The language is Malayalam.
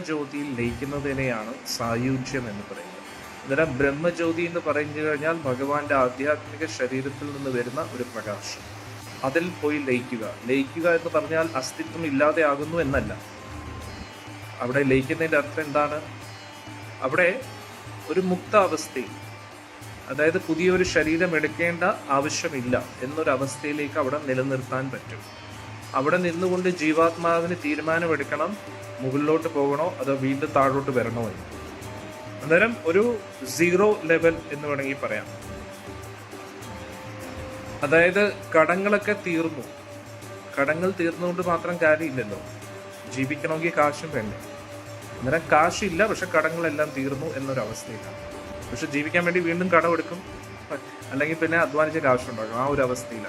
ബ്രഹ്മജ്യോതിയിൽ ലയിക്കുന്നതിനെയാണ് സായുജ്യം എന്ന് പറയുന്നത്. അന്നേരം ബ്രഹ്മജ്യോതി എന്ന് പറഞ്ഞു കഴിഞ്ഞാൽ ഭഗവാന്റെ ആധ്യാത്മിക ശരീരത്തിൽ നിന്ന് വരുന്ന ഒരു പ്രകാശം. അതിൽ പോയി ലയിക്കുക. ലയിക്കുക എന്ന് പറഞ്ഞാൽ അസ്തിത്വം ഇല്ലാതെ ആകുന്നു എന്നല്ല. അവിടെ ലയിക്കുന്നതിൻ്റെ അർത്ഥം എന്താണ്? അവിടെ ഒരു മുക്ത അവസ്ഥയിൽ, അതായത് പുതിയൊരു ശരീരം എടുക്കേണ്ട ആവശ്യമില്ല എന്നൊരവസ്ഥയിലേക്ക് അവിടെ നിലനിർത്താൻ പറ്റും. അവിടെ നിന്നുകൊണ്ട് ജീവാത്മാവിന് തീരുമാനമെടുക്കണം, മുകളിലോട്ട് പോകണോ അതോ വീണ്ടും താഴോട്ട് വരണോ എന്ന്. അന്നേരം ഒരു സീറോ ലെവൽ എന്ന് വേണമെങ്കിൽ പറയാം. അതായത് കടങ്ങളൊക്കെ തീർന്നു. കടങ്ങൾ തീർന്നുകൊണ്ട് മാത്രം കാര്യമില്ലല്ലോ, ജീവിക്കണമെങ്കിൽ കാശും വേണ്ടേ. അന്നേരം കാശില്ല, പക്ഷെ കടങ്ങളെല്ലാം തീർന്നു എന്നൊരവസ്ഥയിലാണ്. പക്ഷെ ജീവിക്കാൻ വേണ്ടി വീണ്ടും കടമെടുക്കും, അല്ലെങ്കിൽ പിന്നെ അധ്വാനിച്ച് കാശുണ്ടാക്കും. ആ ഒരു അവസ്ഥയിലാണ്.